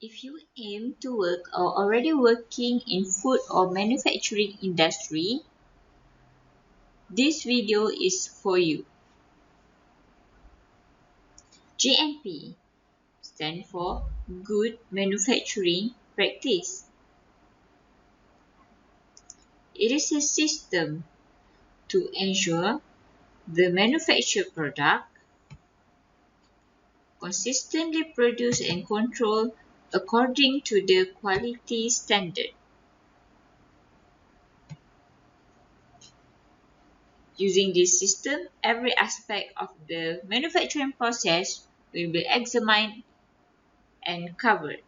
If you aim to work or already working in food or manufacturing industry, this video is for you. GMP stands for Good Manufacturing Practice. It is a system to ensure the manufactured product consistently produced and controlled according to the quality standard. Using this system, every aspect of the manufacturing process will be examined and covered.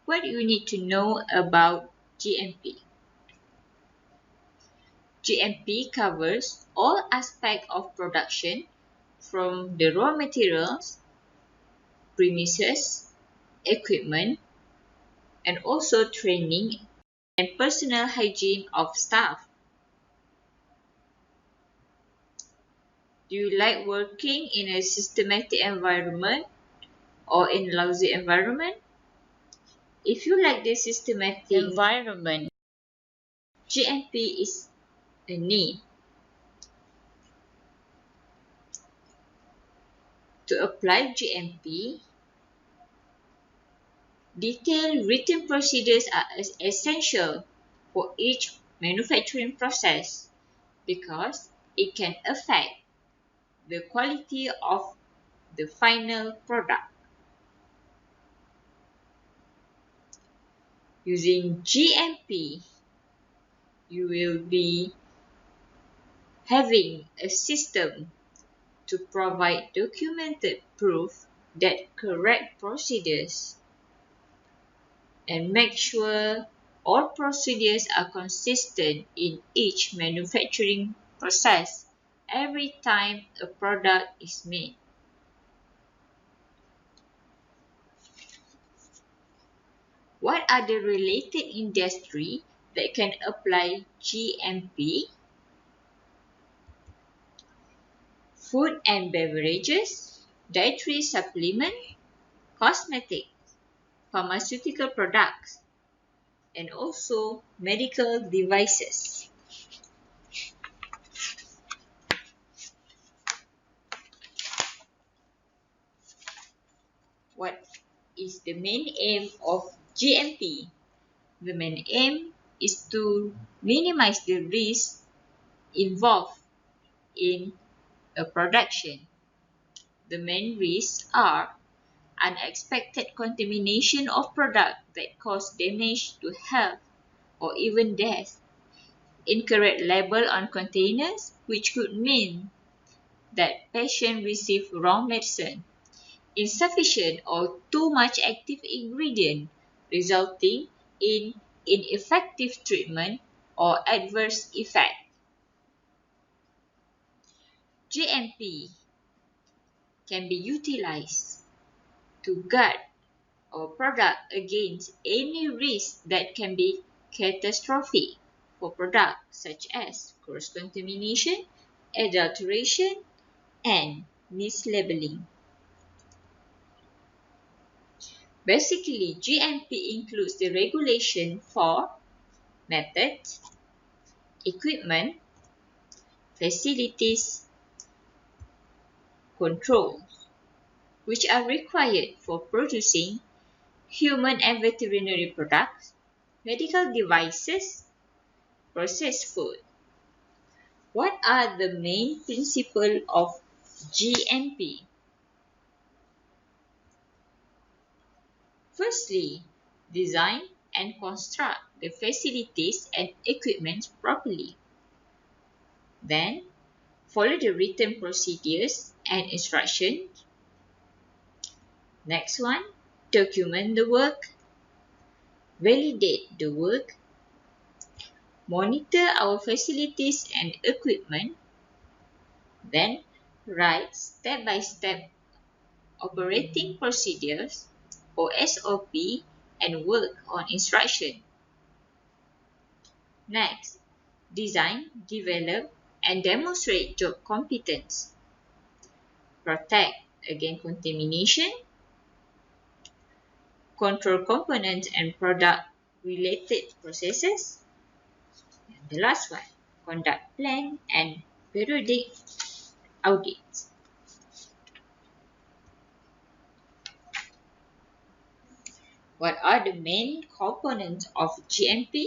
What you need to know about GMP? GMP covers all aspects of production from the raw materials, premises, equipment, and also training and personal hygiene of staff. Do you like working in a systematic environment or in a lousy environment? If you like the systematic environment, GMP is a need. To apply GMP, detailed written procedures are essential for each manufacturing process because it can affect the quality of the final product. Using GMP, you will be having a system to provide documented proof that correct procedures and make sure all procedures are consistent in each manufacturing process every time a product is made. What are the related industries that can apply GMP? Food and beverages, dietary supplement, cosmetics, pharmaceutical products, and also medical devices. What is the main aim of GMP? The main aim is to minimize the risk involved in a production. The main risks are unexpected contamination of product that cause damage to health or even death, incorrect label on containers, which could mean that patient receive wrong medicine, insufficient or too much active ingredient, resulting in ineffective treatment or adverse effect. GMP can be utilized to guard our product against any risk that can be catastrophic for products such as cross-contamination, adulteration, and mislabeling. Basically, GMP includes the regulation for methods, equipment, facilities, controls, which are required for producing human and veterinary products, medical devices, processed food. What are the main principles of GMP? Firstly, design and construct the facilities and equipment properly. Then, follow the written procedures and instructions. Next one, document the work, validate the work, monitor our facilities and equipment, then write step-by-step operating procedures or SOP and work on instruction. Next, design, develop, and demonstrate job competence, protect against contamination, control components and product-related processes, and the last one, conduct plan and periodic audits. What are the main components of GMP?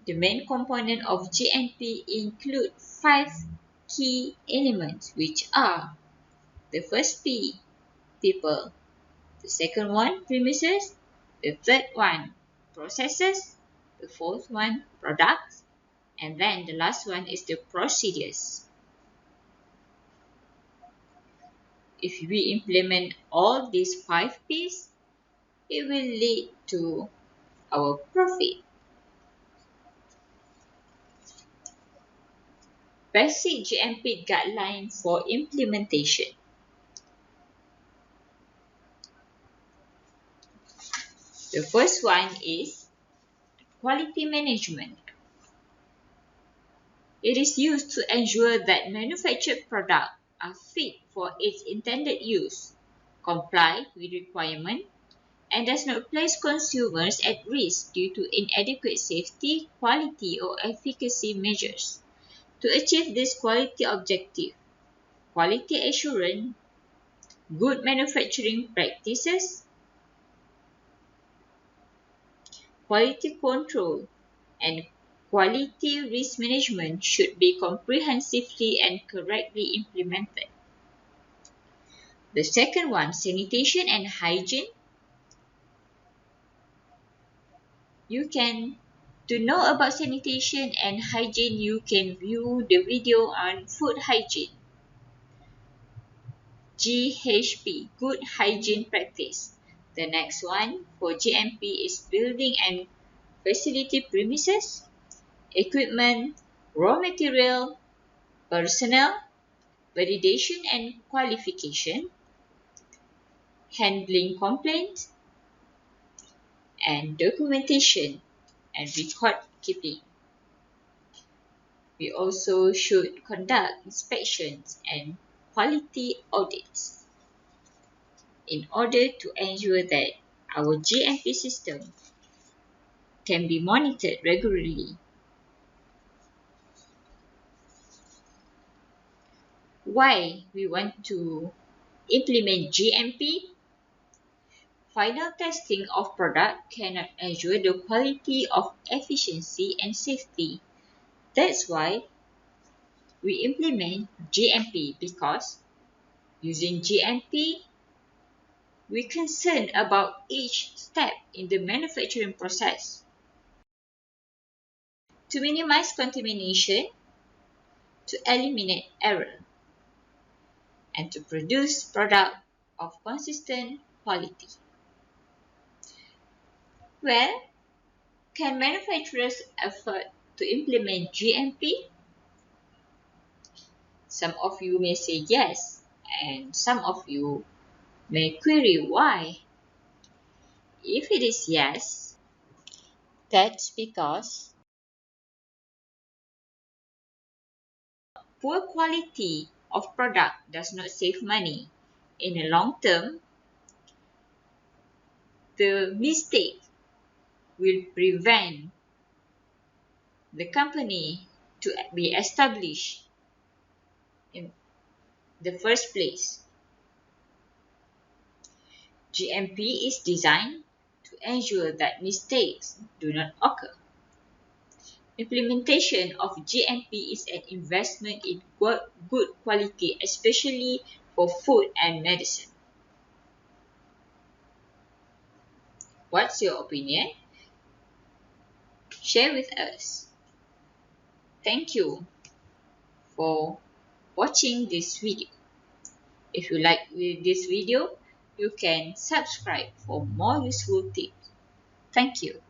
The main component of GMP include 5 key elements, which are the first P, people, the second one, premises, the third one, processes, the fourth one, products, and then the last one is the procedures. If we implement all these 5 P's, it will lead to our profit. Basic GMP guideline for implementation. The first one is quality management. It is used to ensure that manufactured products are fit for its intended use, comply with requirements, and does not place consumers at risk due to inadequate safety, quality, or efficacy measures. To achieve this quality objective, quality assurance, good manufacturing practices, quality control, and quality risk management should be comprehensively and correctly implemented. The second one, sanitation and hygiene. To know about sanitation and hygiene, you can view the video on food hygiene. GHP, good hygiene practice. The next one for GMP is building and facility premises, equipment, raw material, personnel, validation and qualification, handling complaints, and documentation and record keeping. We also should conduct inspections and quality audits in order to ensure that our GMP system can be monitored regularly. Why we want to implement GMP? Final testing of product cannot ensure the quality of efficiency and safety. That's why we implement GMP, because using GMP, we concern about each step in the manufacturing process. To minimize contamination, to eliminate error, and to produce product of consistent quality. Well, can manufacturers afford to implement GMP? Some of you may say yes, and some of you may query why. If it is yes, that's because poor quality of product does not save money. In the long term, the mistake will prevent the company to be established in the first place. GMP is designed to ensure that mistakes do not occur. Implementation of GMP is an investment in good quality, especially for food and medicine. What's your opinion? Share with us. Thank you for watching this video. If you like this video, you can subscribe for more useful tips. Thank you.